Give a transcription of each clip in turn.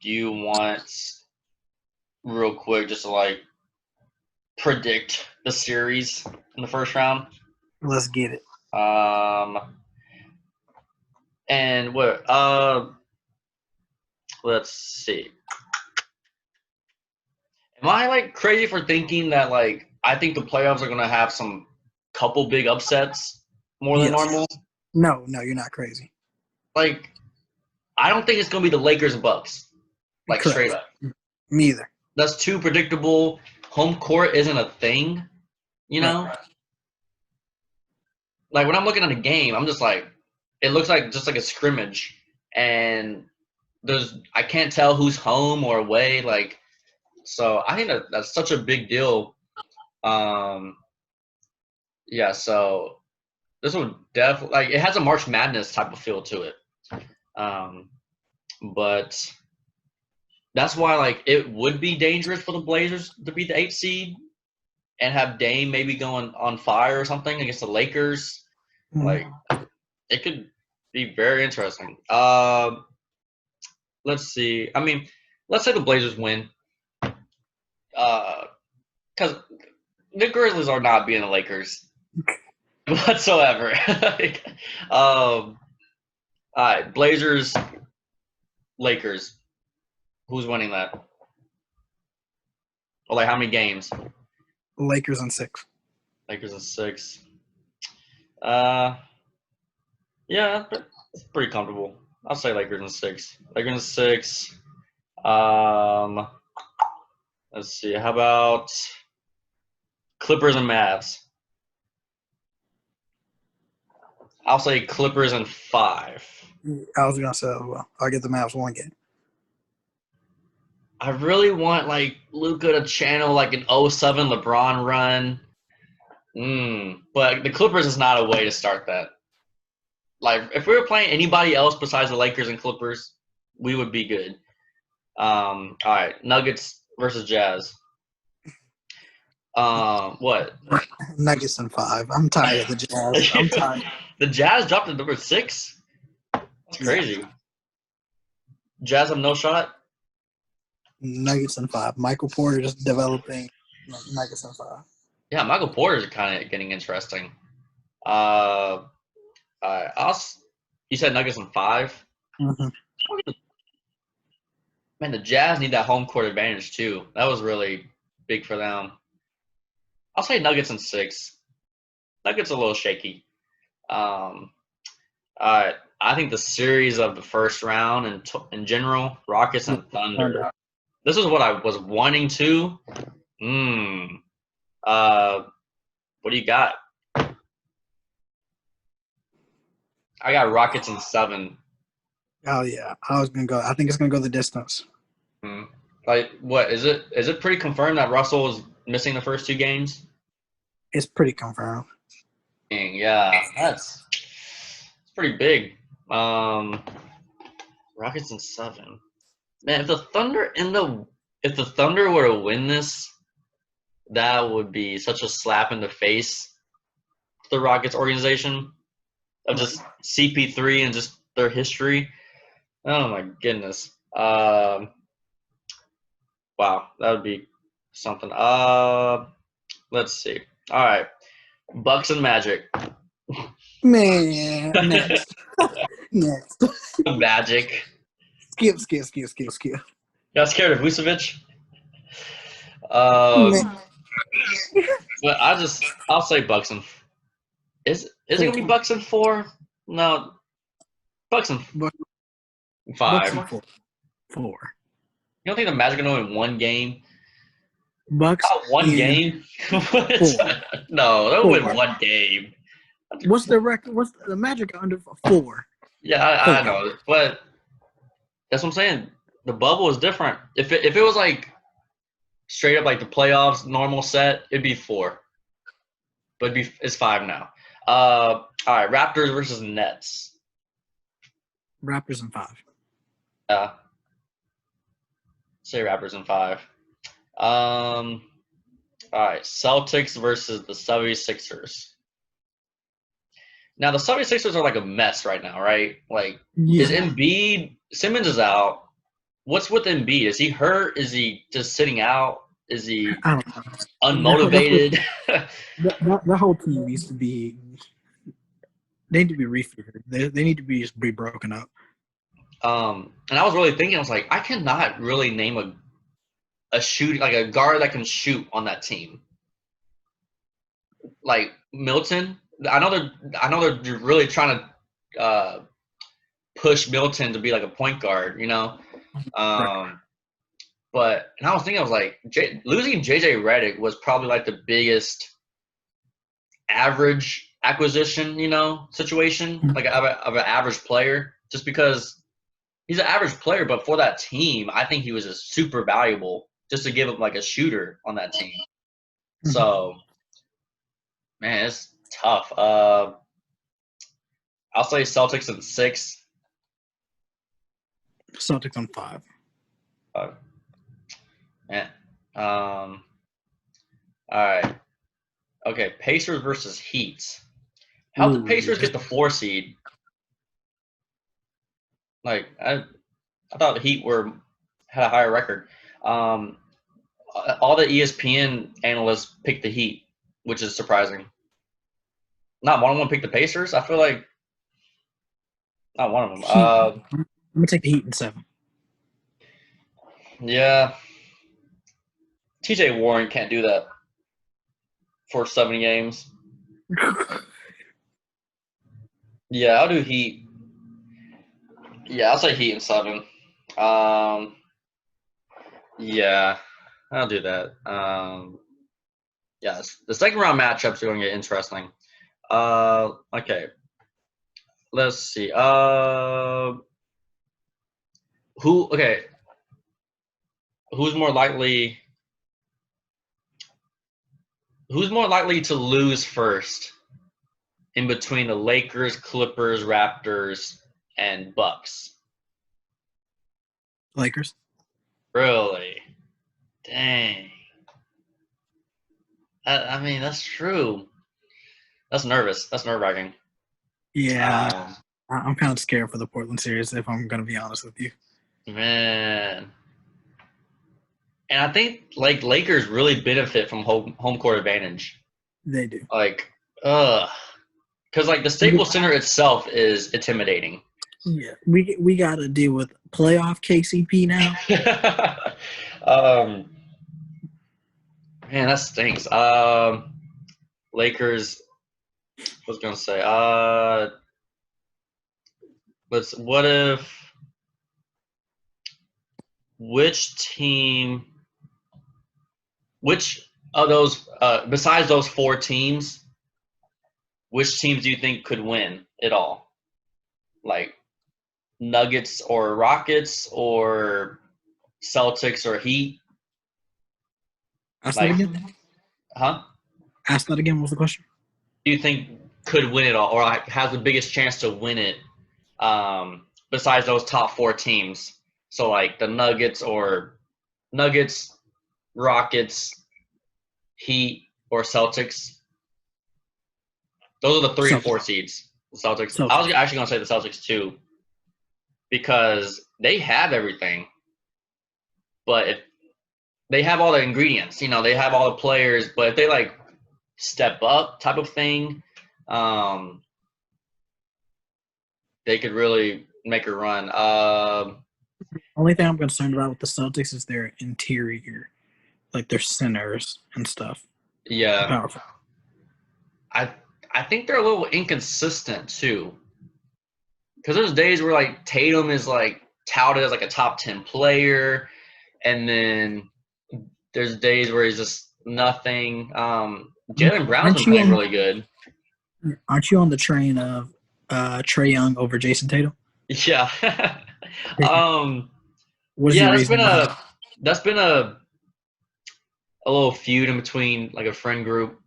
do you want real quick just to like predict the series in the first round? Let's get it. And what? Let's see. Am I like crazy for thinking that like I think the playoffs are gonna have some couple big upsets more than normal? No, you're not crazy. Like, I don't think it's gonna be the Lakers and Bucks. Like Correct. straight up. Me either. That's too predictable. Home court isn't a thing, you know? Right. Like when I'm looking at a game, I'm just like, it looks like just like a scrimmage, and I can't tell who's home or away. Like, so I think that's such a big deal. Yeah. So this would definitely like it has a March Madness type of feel to it. But that's why like it would be dangerous for the Blazers to be the 8th seed and have Dame maybe going on fire or something against the Lakers. Like it could be very interesting. Let's see. I mean, let's say the Blazers win. Because the Grizzlies are not being the Lakers whatsoever. Like, all right, Blazers, Lakers. Who's winning that? Or like how many games? Lakers in 6. Lakers in 6. Yeah, it's pretty comfortable. I'll say Lakers in 6. Lakers in 6. Let's see. How about Clippers and Mavs? I'll say Clippers in 5. I was gonna say as well. I'll get the Mavs 1 game. I really want like Luka to channel like an 07 LeBron run. But the Clippers is not a way to start that. Like if we were playing anybody else besides the Lakers and Clippers, we would be good. All right, Nuggets versus Jazz. What? Nuggets in 5. I'm tired of the Jazz. I'm tired. The Jazz dropped to number 6. That's crazy. Yeah. Jazz have no shot. Nuggets in 5. Michael Porter just developing. Nuggets in 5. Yeah, Michael Porter is kind of getting interesting. You said Nuggets in 5. Mm-hmm. Man, the Jazz need that home court advantage too. That was really big for them. I'll say Nuggets in 6. Nuggets a little shaky. I think the series of the first round and in general, Rockets and Thunder. This is what I was wanting to. What do you got? I got Rockets in 7. Oh yeah, I think it's gonna go the distance. Like, what is it? Is it pretty confirmed that Russell is missing the first 2 games? It's pretty confirmed. Yeah, it's pretty big. Rockets in 7. Man, if the Thunder were to win this, that would be such a slap in the face to the Rockets organization of just CP3 and just their history. Oh my goodness. Wow, that would be something. Let's see. All right, Bucks and Magic. Man, next. Magic. Skip. Got scared of Vucevic? But I'll say Bucks and is it gonna be Bucks and 4? No, Bucks and 5. Bucks and 4. You don't think the Magic are gonna win 1 game? Bucks. One game? No, they'll win 1 game. What's the record? What's the Magic under 4? Yeah, I know, but that's what I'm saying. The bubble is different. If it was like straight up like the playoffs, normal set, it'd be 4. But it's 5 now. All right, Raptors versus Nets. Raptors in 5. Yeah. Say Raptors in 5. All right, Celtics versus the 76ers. Now, the 76ers are like a mess right now, right? Like, is Embiid – Simmons is out. what's with Embiid? Is he hurt? Is he just sitting out? Is he I don't know. unmotivated? That whole team needs to be. They need to be refigured. They need to be broken up. And I was really thinking, I was like, I cannot really name a shoot like a guard that can shoot on that team. Like Milton, I know they're really trying to push Milton to be like a point guard, you know. Right. But and I was thinking, I was like, losing JJ Redick was probably like the biggest average acquisition, you know, situation like of an average player, just because he's an average player, but for that team, I think he was a super valuable just to give him like a shooter on that team. So, man, it's tough. I'll say Celtics in 6. Celtics on 5. Man. All right. Okay, Pacers versus Heat. How'd the Pacers get the 4 seed? Like I thought the Heat had a higher record. All the ESPN analysts picked the Heat, which is surprising. Not one of them picked the Pacers. I feel like not one of them. I'm gonna take the Heat in 7. Yeah. TJ Warren can't do that for 7 games. Yeah, I'll do Heat. Yeah, I'll say Heat in 7. Yeah, I'll do that. Yeah, the second round matchups are going to get interesting. Okay. Let's see. Okay. Who's more likely to lose first in between the Lakers, Clippers, Raptors, and Bucks? Lakers. Really? Dang. I mean, that's true. That's nervous. That's nerve-wracking. Yeah. I'm kind of scared for the Portland series, if I'm going to be honest with you. Man. And I think like Lakers really benefit from home court advantage. They do. Like, because like the Staples Center itself is intimidating. Yeah, we got to deal with playoff KCP now. Man, that stinks. Lakers. I was gonna say. What if? Which of those, besides those 4 teams, which teams do you think could win it all? Like Nuggets or Rockets or Celtics or Heat? Ask that again. Huh? Ask that again. What's the question? Do you think could win it all, or has the biggest chance to win it? Besides those top 4 teams, so like the Nuggets, Rockets, Heat, or Celtics. Those are the 3 and 4 seeds. The Celtics. I was actually gonna say the Celtics too, because they have everything, but if they have all the ingredients, you know, they have all the players, but if they like step up type of thing, they could really make a run. Only thing I'm concerned about with the Celtics is their interior, like their centers and stuff. Yeah. Powerful. I think they're a little inconsistent too, because there's days where like Tatum is like touted as like a top 10 player, and then there's days where he's just nothing. Jaylen Brown's been playing really good. Aren't you on the train of Trae Young over Jayson Tatum? Yeah. That's been a little feud in between like a friend group.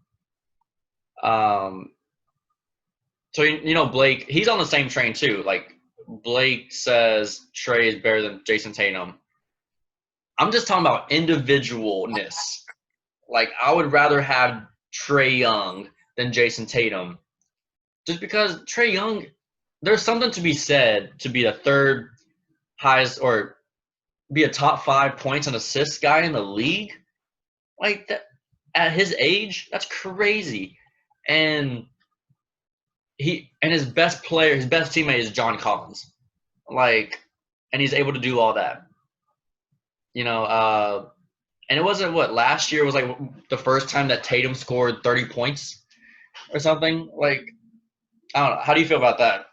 So you know Blake, he's on the same train too. Like Blake says Trae is better than Jayson Tatum. I'm just talking about individualness. Like I would rather have Trae Young than Jayson Tatum, just because Trae Young, there's something to be said to be the third highest or be a top 5 points and assists guy in the league. Like that at his age, that's crazy. And his best player, his best teammate is John Collins. Like, and he's able to do all that. And it wasn't last year was like the first time that Tatum scored 30 points or something. Like, I don't know. How do you feel about that?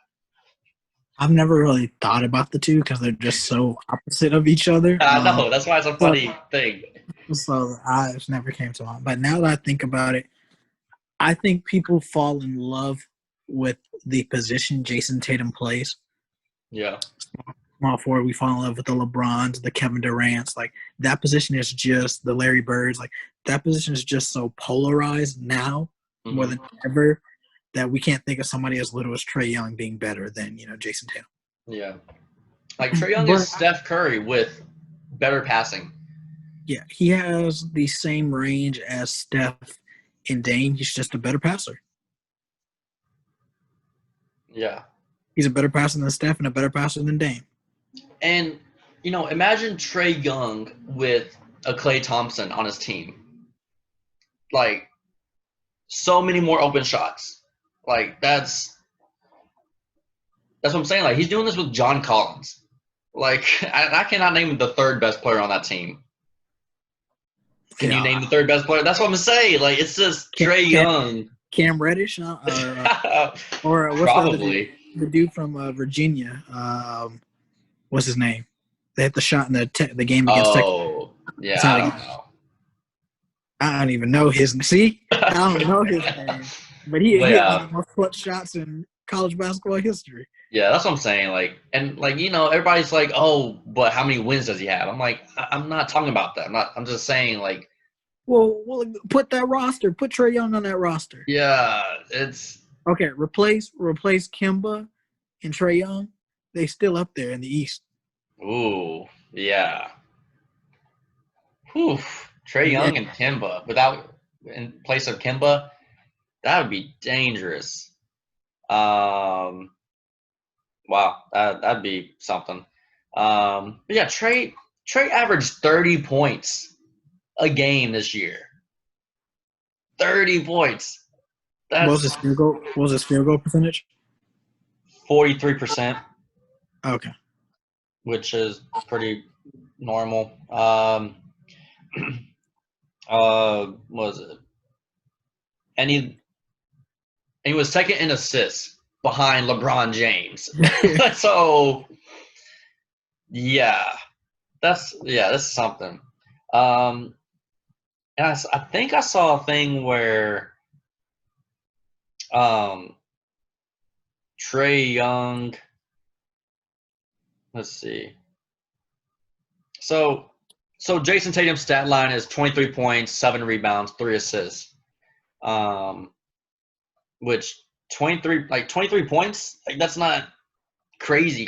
I've never really thought about the two because they're just so opposite of each other. I know. That's why it's a funny thing. So I just never came to mind. But now that I think about it, I think people fall in love with the position Jayson Tatum plays. Yeah. Small forward, we fall in love with the LeBrons, the Kevin Durant's. Like, that position is just the Larry Birds. Like, that position is just so polarized now more than ever that we can't think of somebody as little as Trae Young being better than, Jayson Tatum. Yeah. Like, Trae Young is Steph Curry with better passing. Yeah, he has the same range as Steph and Dame. He's just a better passer. Yeah. He's a better passer than Steph and a better passer than Dame. And, imagine Trae Young with a Klay Thompson on his team. Like, so many more open shots. Like, that's what I'm saying. Like, he's doing this with John Collins. Like, I cannot name the third best player on that team. Can you name the third best player? That's what I'm saying. Like, it's just Trae Young. Cam Reddish? Or what's Probably. the dude from Virginia? What's his name? They hit the shot in the game against Texas. Oh, yeah, I don't know. I don't even know his name. See? I don't know his name. But he hit one of the most clutch shots in college basketball history. Yeah, that's what I'm saying. Like, and like, everybody's like, oh, but how many wins does he have? I'm like, I'm not talking about that. I'm just saying, like, well, put that roster. Put Trae Young on that roster. Yeah, it's okay. Replace Kemba and Trae Young. They still up there in the East. Ooh, yeah. Whew. Trae Young and Kemba in place of Kemba, that would be dangerous. Wow, that'd be something. But yeah, Trae averaged 30 points a game this year. 30 points. What was his field goal percentage? 43%. Okay. Which is pretty normal. Was it? And he was second in assists behind LeBron James. So that's something. And I think I saw a thing where Trae Young. Let's see. So Jayson Tatum's stat line is 23 points, 7 rebounds, 3 assists. Which 23 points, like that's not crazy.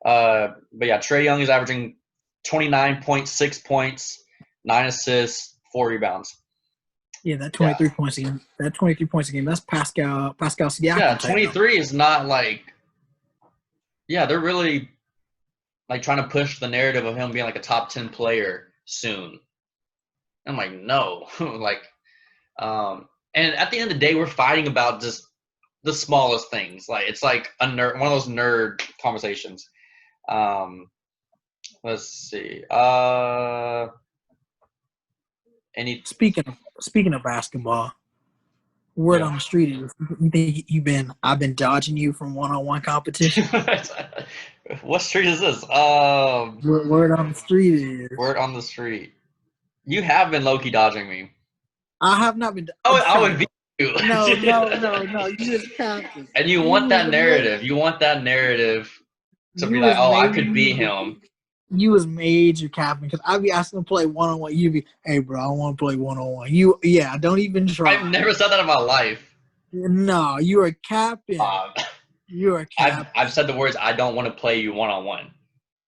But yeah, Trae Young is averaging 29.6 points, 9 assists, 4 rebounds. Yeah, that 23 points a game. That 23 points a game. That's Pascal Siakam. Yeah, 23 is not like. Yeah, they're really like trying to push the narrative of him being like a top 10 player soon. I'm like, no, like, and at the end of the day, we're fighting about just the smallest things. Like it's like one of those nerd conversations. Let's see. Speaking of basketball, word on the street is I've been dodging you from one-on-one competition. What street is this? Word on the street is. Word on the street. You have been low-key dodging me. I have not been. I would beat you. No. You just captain. And you want that narrative. You want that narrative to be like, oh, I could beat him. You was major capping because I'd be asking to play one-on-one. You'd be, hey, bro, I want to play one-on-one. Don't even try. I've never said that in my life. No, you are capping. You are capping. I've said the words, I don't want to play you one-on-one.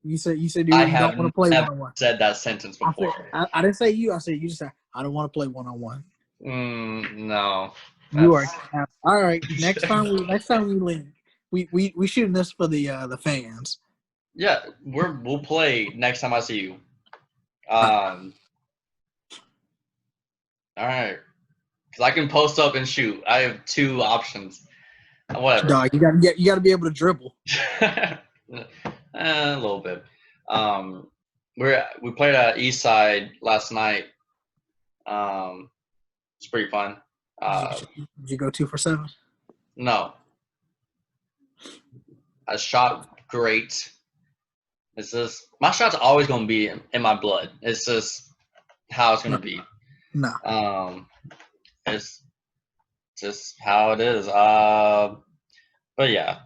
You said you don't want to play one-on-one. Said that sentence before. I didn't say you. I said you just said, I don't want to play one-on-one. No. You are capping. All right, next time we link, we shooting this for the fans. Yeah, we'll play next time I see you. Uh, All right, because I can post up and shoot. I have 2 options. Whatever. Dog, you gotta be able to dribble. A little bit. Um, we played at East Side last night. It's pretty fun. Did you go 2 for 7? No, I shot great. It's just my shot's always gonna be in my blood. It's just how it's gonna No, be. no. It's just how it is. But yeah,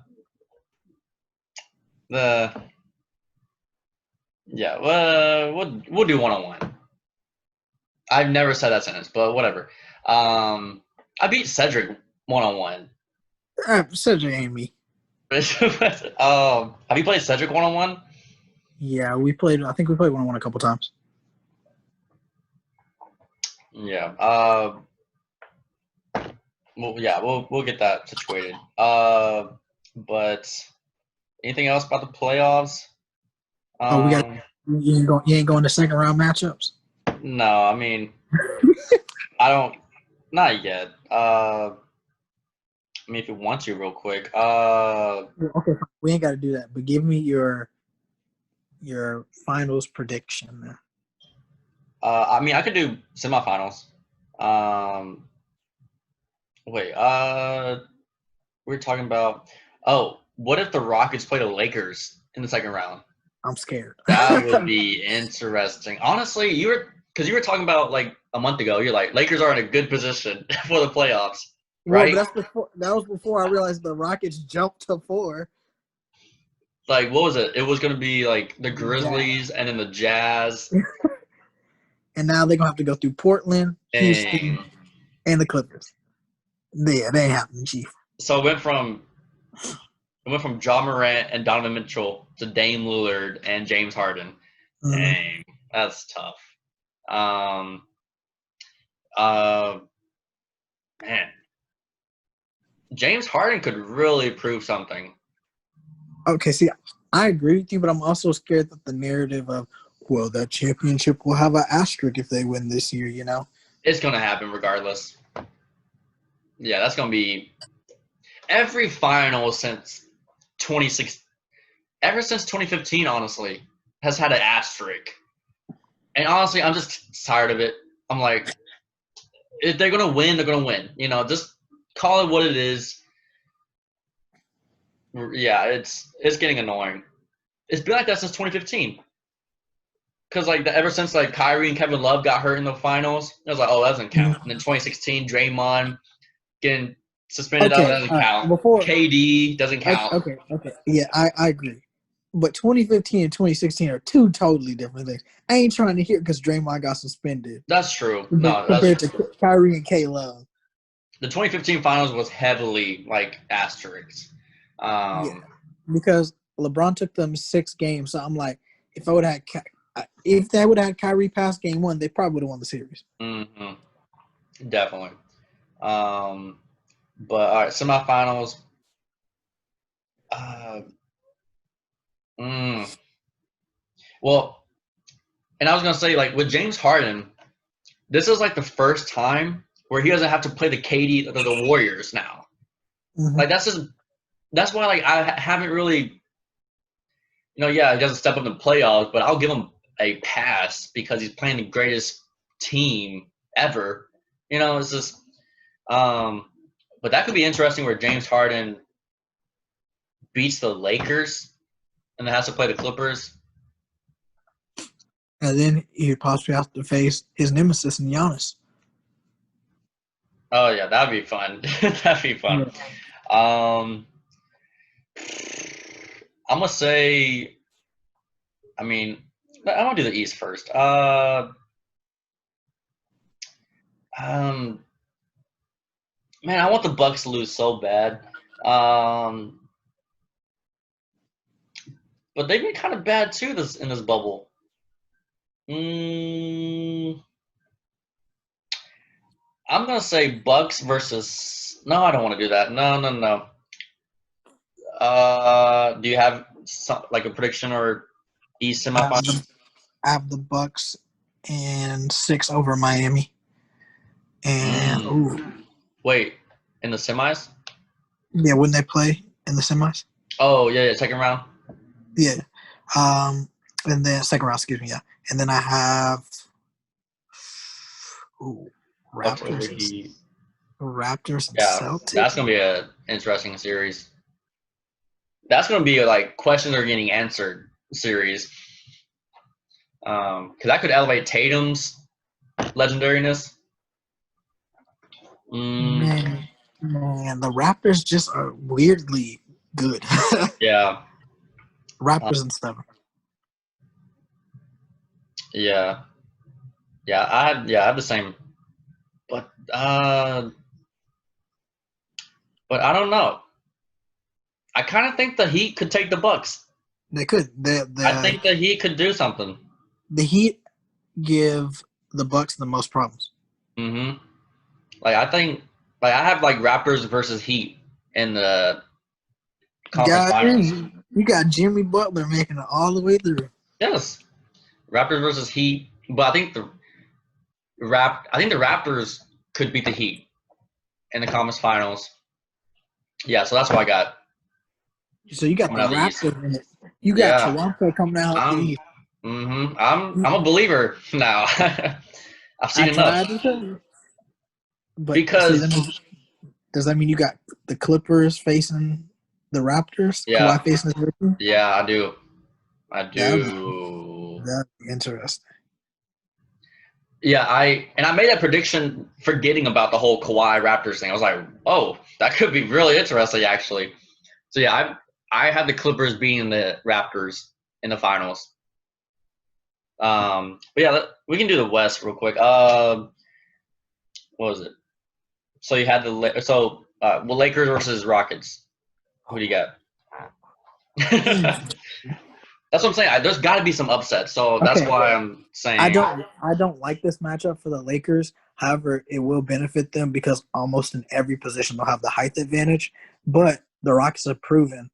the yeah, we'll do 1-on-1. I've never said that sentence, but whatever. I beat Cedric 1-on-1. Cedric ain't me. Have you played Cedric 1-on-1? Yeah, we played. I think we played 1-on-1 a couple times. Yeah. Well, yeah, we'll get that situated. But anything else about the playoffs? Oh, we got. You ain't going to second round matchups. No, I mean, I don't. Not yet. I mean, if you want to, real quick. Okay, we ain't got to do that. But give me your finals prediction. I mean, I could do semifinals. Um, wait. We're talking about. Oh, what if the Rockets play the Lakers in the second round? I'm scared. That would be interesting. Honestly, you were talking about like a month ago. You're like Lakers are in a good position for the playoffs, Well, right? but that was before I realized the Rockets jumped to 4. Like what was it? It was going to be like the Yeah. Grizzlies and then the Jazz. And now they're gonna have to go through Portland, Houston, And and the Clippers. Yeah, they ain't happening, Chief. so it went from Ja Morant and Donovan Mitchell to Dame Lillard and James Harden. Mm-hmm. Dang, that's tough. Um, uh, man, James Harden could really prove something. Okay, see, I agree with you, but I'm also scared that the narrative of, well, that championship will have an asterisk if they win this year, you know? It's gonna happen regardless. Yeah, that's gonna be every final since 26, ever since 2015. Honestly, has had an asterisk. And honestly, I'm just tired of it. I'm like, if they're gonna win, they're gonna win. You know, just call it what it is. Yeah, it's getting annoying. It's been like that since 2015. Because like ever since like Kyrie and Kevin Love got hurt in the finals, it was like, oh, that doesn't count. And then 2016, Draymond getting suspended, that Okay, doesn't all right. count. Before, KD doesn't count. okay. Yeah, I agree. But 2015 and 2016 are 2 totally different things. I ain't trying to hear because Draymond got suspended That's true. No, that's compared true. to Kyrie and K Love. The 2015 finals was heavily like asterisks. Yeah, Um, because LeBron took them 6 games. So I'm like, if I would have if they would have had Kyrie past game 1, they probably would have won the series. definitely. But all right, semifinals. Uh, mm, well, and I was gonna say like with James Harden, this is like the first time where he doesn't have to play the KD the Warriors now. Mm-hmm. Like that's why like I haven't really, yeah, he doesn't step up in the playoffs, but I'll give him a pass because he's playing the greatest team ever. It's just but that could be interesting where James Harden beats the Lakers and then has to play the Clippers. And then he'd possibly have to face his nemesis in Giannis. Oh yeah, that'd be fun. That'd be fun. Yeah. I'm gonna say, I mean, I want to do the East first. Man, I want the Bucks to lose so bad. But they've been kind of bad too in this bubble. I'm gonna say Bucks versus. No, I don't want to do that. No. Do you have like a prediction or East I have semifinal? I have the Bucks and 6 over Miami. And Wait, in the semis? yeah, wouldn't they play in the semis? Oh yeah, second round. Yeah. And then second round, excuse me, yeah. And then I have Bucks over Raptors Heat. Raptors and Yeah, Celtics. that's gonna be an interesting series. That's gonna be like questions are getting answered series. Because that could elevate Tatum's legendariness. Man, the Raptors just are weirdly good. Yeah. Raptors and 7. Yeah. I have the same, but I don't know. I kind of think the Heat could take the Bucks. They could. I think the Heat could do something. The Heat give the Bucks the most problems. Mm-hmm. Like I think, like I have like Raptors versus Heat in the conference finals. You got Jimmy Butler making it all the way through. Yes, Raptors versus Heat, but I think the Raptors could beat the Heat in the conference finals. Yeah, so that's what I got. So you got the Coming out of the East. Raptors in it. You got Yeah. Toronto coming out the East. I'm a believer now. I've seen enough. But Because does that mean you got the Clippers facing the Raptors? yeah, Kawhi facing the Raptors? yeah, I do. That'd be interesting. Yeah, I made that prediction forgetting about the whole Kawhi Raptors thing. I was like, oh, that could be really interesting actually. So yeah, I had the Clippers beating the Raptors in the finals. But yeah, we can do the West real quick. What was it? So you had Lakers versus Rockets. Who do you got? That's what I'm saying. There's got to be some upsets, so that's why I'm saying I don't like this matchup for the Lakers. However, it will benefit them because almost in every position they'll have the height advantage. But the Rockets have proven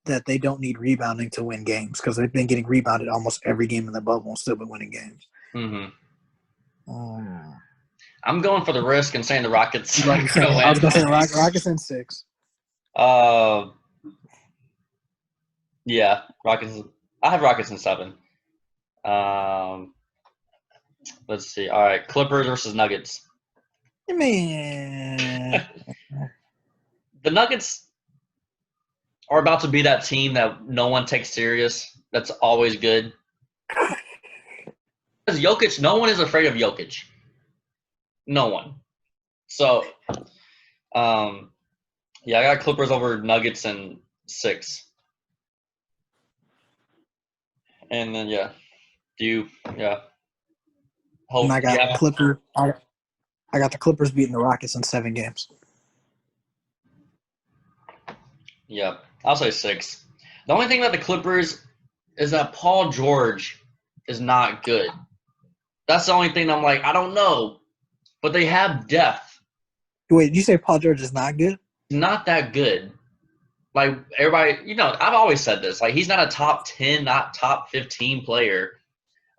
that they don't need rebounding to win games because they've been getting rebounded almost every game in the bubble and still been winning games. I'm going for the risk and saying the Rockets. I was going to say Rockets in 6. Yeah, Rockets. I have Rockets in 7. Let's see. All right, Clippers versus Nuggets. Man, The Nuggets are about to be that team that no one takes serious. That's always good. Because Jokic, no one is afraid of Jokic. No one. So, yeah, I got Clippers over Nuggets in 6. And then yeah, and I got Clippers. I got the Clippers beating the Rockets in 7 games. Yeah, I'll say 6. The only thing about the Clippers is that Paul George is not good. That's the only thing I'm like, I don't know. But they have depth. Wait, did you say Paul George is not good? Not that good. Like everybody, I've always said this. Like he's not a top 10, not top 15 player.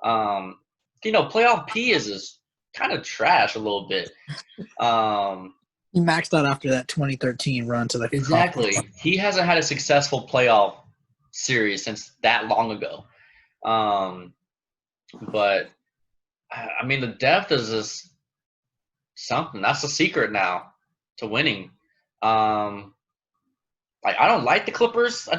Playoff P is kind of trash a little bit. He maxed out after that 2013 run to the Exactly. He hasn't had a successful playoff series since that long ago. But I mean, the depth is just something. That's the secret now to winning. Like I don't like the Clippers. I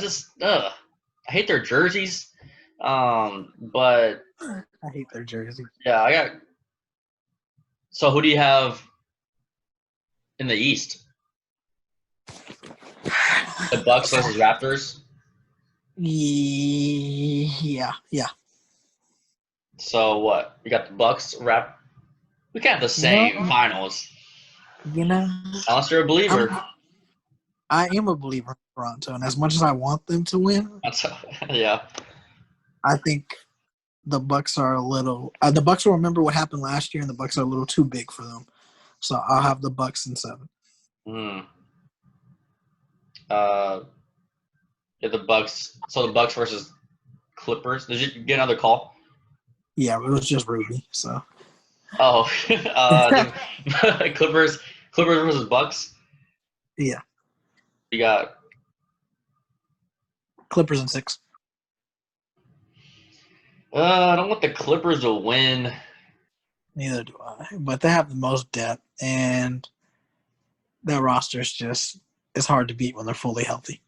hate their jerseys. But I hate their jerseys. Yeah, So who do you have in the East? The Bucks versus Raptors? Yeah. So what? You got the Bucks, We can't have the same finals. Unless you're a believer. I am a believer in Toronto, and as much as I want them to win, yeah. I think the Bucks are a little. The Bucks will remember what happened last year, and the Bucks are a little too big for them. So I'll have the Bucks in 7. Yeah, the Bucks. So the Bucks versus Clippers. Did you get another call? Yeah, it was just Ruby. So Oh, Clippers. Clippers versus Bucks. yeah, You got. Clippers in 6. I don't want the Clippers to win. Neither do I. But they have the most depth, and that roster is just it's hard to beat when they're fully healthy.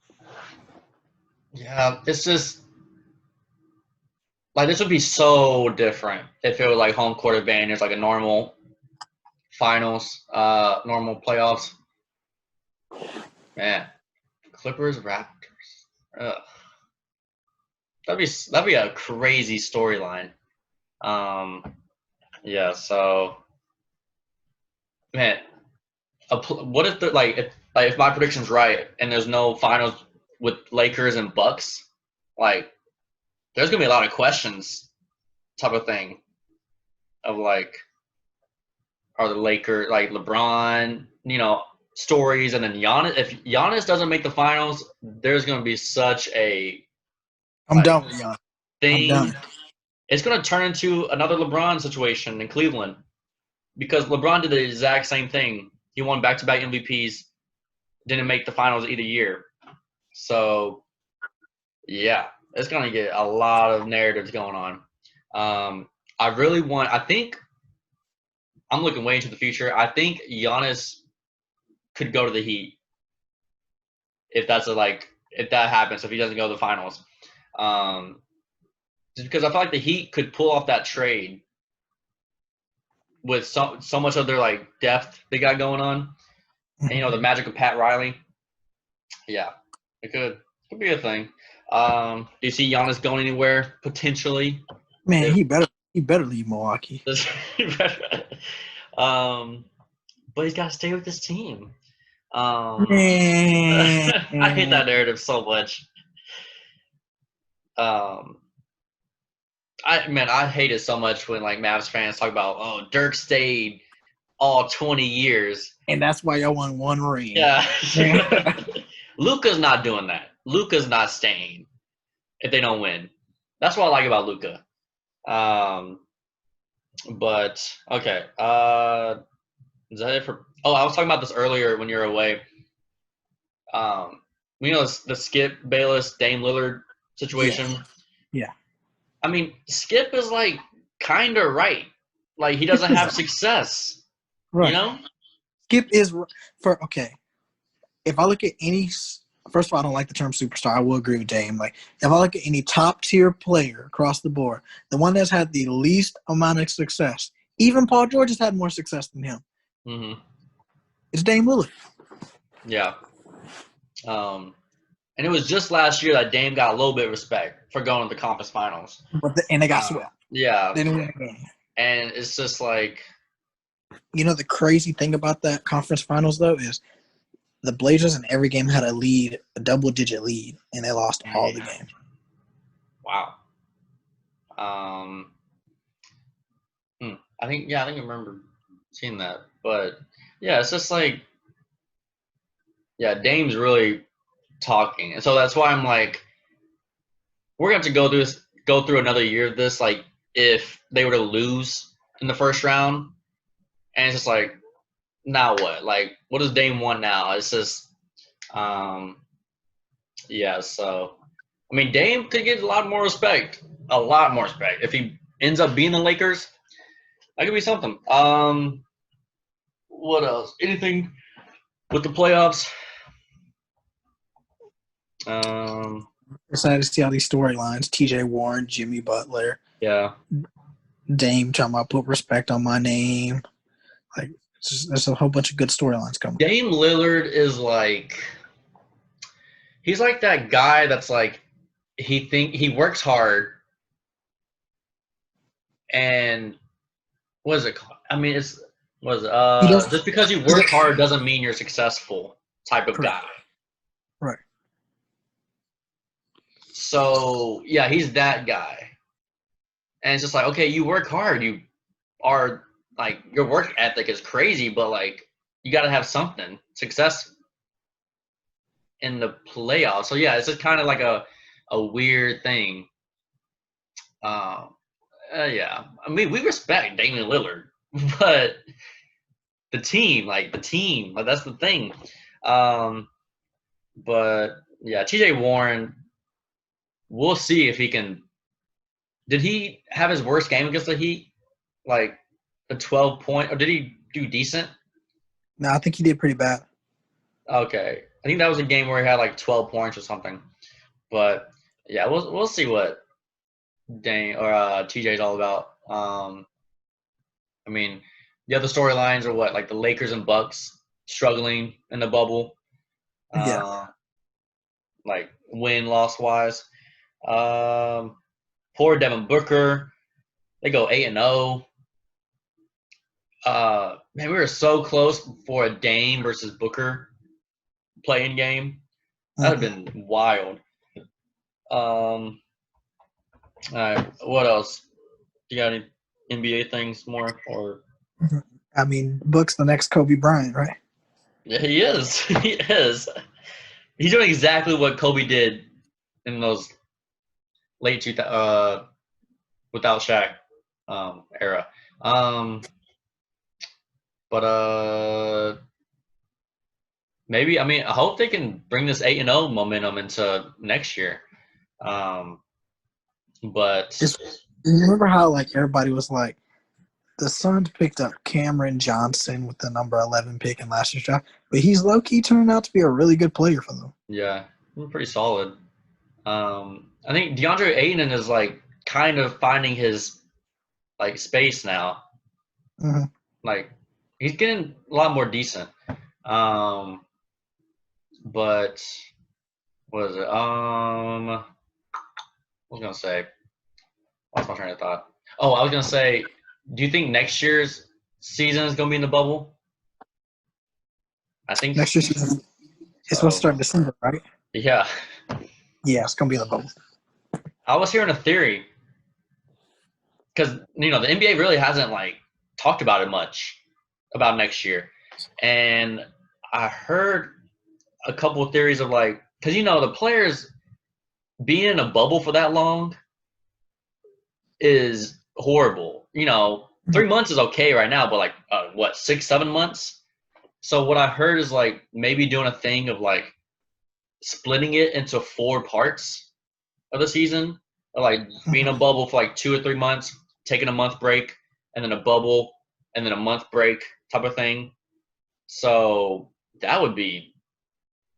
Yeah, it's just like this would be so different if it was like home court advantage, like a normal finals, normal playoffs. Man, Clippers Raptors. Ugh. That'd be a crazy storyline. Um, yeah. So, man, what if the if my prediction's right and there's no finals with Lakers and Bucks, like there's gonna be a lot of questions, type of thing, of like, are the Lakers like LeBron, stories, and then Giannis. If Giannis doesn't make the finals, there's gonna be such a I'm like done with y'all. I'm thing. done. It's gonna turn into another LeBron situation in Cleveland because LeBron did the exact same thing. He won back-to-back MVPs, didn't make the finals either year. So yeah, it's gonna get a lot of narratives going on. I really want. I think I'm looking way into the future. I think Giannis could go to the Heat if if that happens, if he doesn't go to the finals. Um, just because I feel like the Heat could pull off that trade with so much of their like depth they got going on, and the magic of Pat Riley. Yeah, it could be a thing. Do you see Giannis going anywhere potentially? Man, he better leave Milwaukee. um, but he's got to stay with this team. Man, I hate that narrative so much. Um, I hate it so much when like Mavs fans talk about, oh, Dirk stayed all 20 years. and that's why y'all won one ring. Yeah. Luka's not doing that. Luka's not staying if they don't win. That's what I like about Luka. But okay. Is that it for? Oh, I was talking about this earlier when you were away. We know the Skip Bayless Dame Lillard situation. Yeah. I mean, Skip is like kind of right. Like he doesn't have success. Right. Skip is okay. If I look at any, first of all, I don't like the term superstar. I will agree with Dame. Like if I look at any top tier player across the board, the one that's had the least amount of success, even Paul George has had more success than him. Mm-hmm. It's Dame Lillard. Yeah. And it was just last year that Dame got a little bit of respect for going to the conference finals. And they got swept. Yeah. They didn't win a game. And it's just like, the crazy thing about that conference finals though is the Blazers in every game had a double-digit lead, and they lost all the games. Wow. I think I remember seeing that, but yeah, it's just like, yeah, Dame's really talking, and so that's why I'm like, we're going to have to go through another year of this, like if they were to lose in the first round, and it's just like, now what? Like, what does Dame want now? It's just, yeah. So, I mean, Dame could get a lot more respect if he ends up being the Lakers. That could be something. What else? Anything with the playoffs? Excited to see all these storylines. T.J. Warren, Jimmy Butler. Yeah. Dame talking about put respect on my name. Like, there's a whole bunch of good storylines coming. Dame Lillard is like, he's like that guy that's like, he works hard, and what is it called? I mean, just because you work hard doesn't mean you're successful type of guy. Right. So yeah, he's that guy, and it's just like, okay, you work hard, you are like, your work ethic is crazy, but like you got to have something success. in the playoffs. So yeah, it's just kind of like a weird thing. Yeah, I mean we respect Damian Lillard, but the team, like that's the thing. Um, but yeah, T.J. Warren, we'll see if he can. Did he have his worst game against the Heat? Like a 12 point, or did he do decent? No, I think he did pretty bad. Okay, I think that was a game where he had like 12 points or something. But yeah, we'll see what Dane or TJ's all about. I mean, the other storylines are what, like the Lakers and Bucks struggling in the bubble, Yeah. like win loss wise. Poor Devin Booker, they go 8-0. Man, we were so close for a Dame versus Booker playing game. That would have been wild. All right, what else? You got any NBA things more? Or I mean, Book's the next Kobe Bryant, right? yeah, he is. He is. He's doing exactly what Kobe did in those late 2000 without Shaq era. Um, but maybe, I mean, I hope they can bring this 8-0 momentum into next year. But You remember how like everybody was like, the Suns picked up Cameron Johnson with the number 11 pick in last year's draft, but he's low key turning out to be a really good player for them. yeah, pretty solid. I think DeAndre Ayton is like kind of finding his like space now. Mm-hmm. Like he's getting a lot more decent. But what is it? What was I gonna say? Lost my train of thought. Oh, I was gonna say, do you think next year's season is gonna be in the bubble? I think Next year's season, it's supposed to so. start in December, right? Yeah, Yeah, it's gonna be in the bubble. I was hearing a theory because the NBA really hasn't like talked about it much about next year, and I heard a couple of theories of like because the players being in a bubble for that long is horrible. 3 months is okay right now, but like what 6-7 months. So what I heard is like maybe doing a thing of like splitting it into 4 parts of the season, or like being in a bubble for like 2 or 3 months, taking a month break, and then a bubble, and then a month break type of thing. So that would be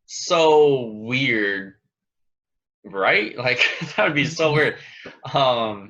so weird, right? Like that would be so weird.